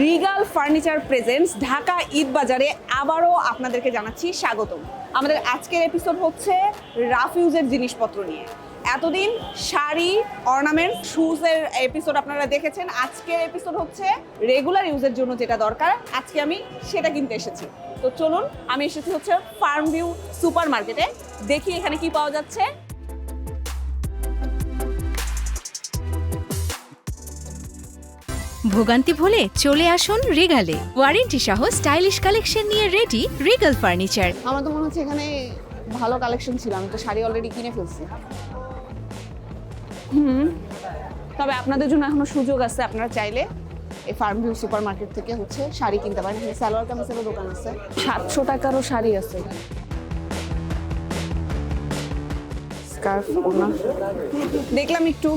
Regal furniture presents Dhaka Eid বাজারে আবারও আপনাদেরকে জানাচ্ছি স্বাগতম। আমাদের আজকের এপিসোড হচ্ছে রাফ ইউজের জিনিসপত্র নিয়ে। এতদিন শাড়ি, অর্নামেন্টস, শুজের এপিসোড আপনারা দেখেছেন। আজকের এপিসোড হচ্ছে রেগুলার ইউজের জন্য যেটা দরকার, আজকে আমি সেটা কিনতে এসেছি। তো চলুন, আমি এসেছি হচ্ছে ফার্ম ভিউ সুপার মার্কেটে, দেখি এখানে কি পাওয়া যাচ্ছে। ভোগান্তি ভুলে চলে আসুন রিগালে। ওয়ারেন্টি সহ স্টাইলিশ কালেকশন নিয়ে রেডি রিগাল ফার্নিচার। আমার তো মনে হচ্ছে এখানে ভালো কালেকশন ছিল, আমি তো শাড়ি অলরেডি কিনে ফেলছি। তবে আপনাদের জন্য এখনো সুযোগ আছে, আপনারা চাইলে এই ফার্ম ভিউ সুপার মার্কেট থেকে হচ্ছে শাড়ি কিনতে পারেন। এখানে সালোয়ার কামিজেরও দোকান আছে, 700 টাকারও শাড়ি আছে। স্কার্ফ, ওড়না দেখলাম একটু।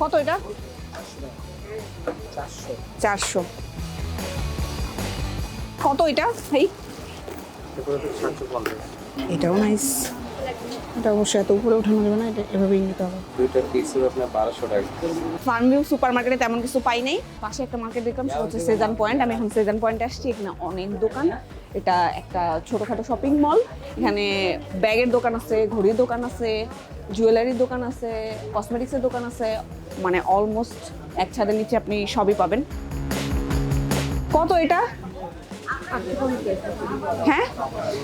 কত এটা? 400। কত এটা ভাই? এটাও নাইস। এটা অবশ্যই এত উপরে ওঠানো যাবে না, এটা এভাবেই নিতে হবে। দুইটা পিস হবে আপনার 1200 টাকা। ফার্ম ভিউ সুপার মার্কেটে তেমন কিছু পাই নাই। পাশে একটা মার্কেট দেখলাম, সেটা হচ্ছে সেজান পয়েন্ট। আমি এখন সেজান পয়েন্টে আসছি। এখানে অনেক দোকান, এটা একটা ছোটখাটো শপিং মল। এখানে ব্যাগের দোকান আছে, ঘড়ির দোকান আছে, জুয়েলারির দোকান আছে, কসমেটিক্সের দোকান আছে, মানে অলমোস্ট এক ছাদের নিচে আপনি সবই পাবেন। কত এটা? হ্যাঁ,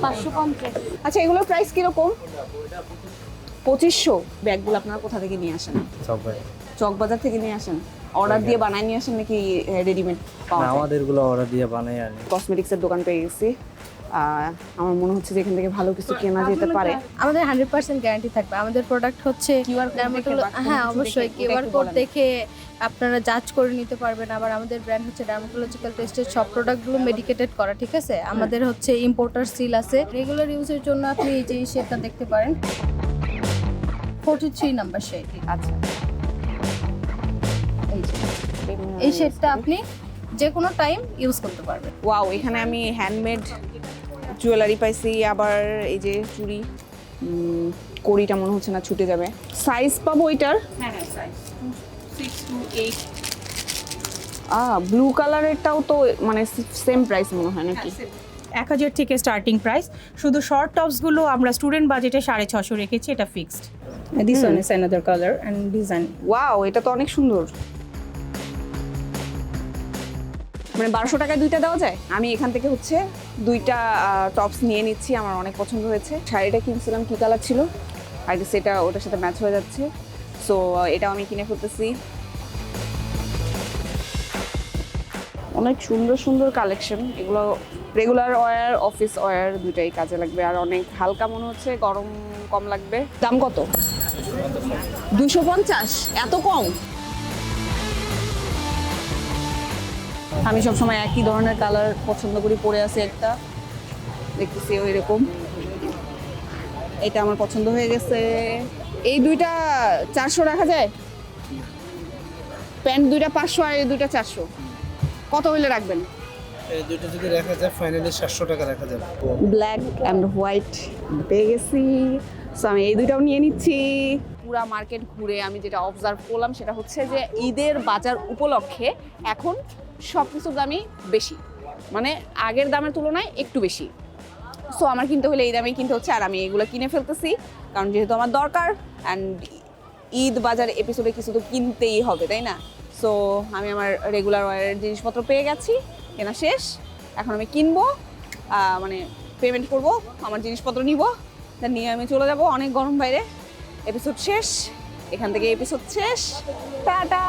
550। আচ্ছা, এগুলোর প্রাইস কিরকম? 2500। ব্যাগগুলো আপনারা কোথা থেকে নিয়ে আসেন? চকবাজার থেকে নিয়ে আসেন? অর্ডার দিয়ে বানায় নিয়ে আসেন নাকি রেডিমেড পাওয়া যায়? আমাদেরগুলো অর্ডার দিয়ে বানাই আনি। কসমেটিক্সের দোকান পেয়ে গেছি। আমার মনে হচ্ছে যে এখান থেকে ভালো কিছু কেনা যেতে পারে। আমাদের 100% গ্যারান্টি থাকবে। আমাদের প্রোডাক্ট হচ্ছে QR code দেখে বা কোনো হ্যাঁ, কিছু অবশ্যই দেখে কিউআর একটু কোড বলেন। দেখে আপনারা জাজ করে নিতে পারবেন। আবার আমাদের ব্র্যান্ড হচ্ছে ডার্মাটোলজিক্যাল টেস্টের সব প্রোডাক্টগুলো মেডিকেটেড করা, ঠিক আছে? আমাদের হচ্ছে ইম্পোর্টার সিল আছে। রেগুলার ইউজের জন্য আপনি এই যে শেডটা দেখতে পারেন, 43 নাম্বার শেড। আচ্ছা, এই শেডটা আপনি যে কোনো টাইম ইউজ করতে পারবেন। ওয়াও, এখানে আমি হ্যান্ডমেড জুয়েলারি পাইছি, আবার এই যে চুড়ি। কড়িটা মনে হচ্ছে না ছুটে যাবে। সাইজ পাবো এটার? হ্যাঁ, সাইজ 6 to 8। ব্লু কালারেরটাও তো মানে সেম প্রাইস মনে হয় নাকি? 1000 থেকে স্টার্টিং প্রাইস। শুধু শর্ট টপসগুলো আমরা স্টুডেন্ট বাজেটে 650 রেখেছি, এটা fixed. This one is another colour and design. Wow, এটা তো অনেক সুন্দর। মানে 1200 টাকায় দুইটা দেওয়া যায়? আমি এখান থেকে হচ্ছে দুইটা টপস নিয়ে নিচ্ছি, আমার অনেক পছন্দ হয়েছে। শাড়িটা কিনছিলাম কি কালার ছিল, আর সেটা ওটার সাথে ম্যাচ হয়ে যাচ্ছে। সো এটাও আমি কিনে ফেলতেছি। অনেক সুন্দর সুন্দর কালেকশন। এগুলো রেগুলার ওয়্যার, অফিস ওয়্যার দুইটাই কাজে লাগবে। আর অনেক হালকা মনে হচ্ছে, গরম কম লাগবে। দাম কত? 250? এত কম? আমি সবসময় একই ধরনের কালার পছন্দ করি, পরে আছে একটা, দেখতেছি ওই রকম। এটা আমার পছন্দ হয়ে গেছে। এই দুইটা 400 রাখা যায়? প্যান্ট দুইটা 500 আর এই দুইটা 400। কত হইলে রাখবেন? এই দুটো যদি রাখা যায় ফাইনালি 700 টাকা রাখা যাবে। ব্ল্যাক অ্যান্ড হোয়াইট পেয়ে গেছি। সো আমি এই দুইটাও নিয়ে নিচ্ছি। পুরা মার্কেট ঘুরে আমি যেটা অবজার্ভ করলাম সেটা হচ্ছে যে ঈদের বাজার উপলক্ষে এখন সব কিছুর দামই বেশি, মানে আগের দামের তুলনায় একটু বেশি। সো আমার কিনতে হলে এই দামেই কিনতে হচ্ছে, আর আমি এগুলো কিনে ফেলতেছি কারণ যেহেতু আমার দরকার। অ্যান্ড ঈদ বাজার এপিসোডে কিছু তো কিনতেই হবে, তাই না? সো আমি আমার রেগুলার ওয়্যারের জিনিসপত্র পেয়ে গেছি, কেনা শেষ। এখন আমি কিনবো, মানে পেমেন্ট করব, আমার জিনিসপত্র নিব, তা নিয়ে আমি চলে যাব। অনেক গরম বাইরে। এপিসোড শেষ, এখান থেকে এপিসোড শেষ। টাটা।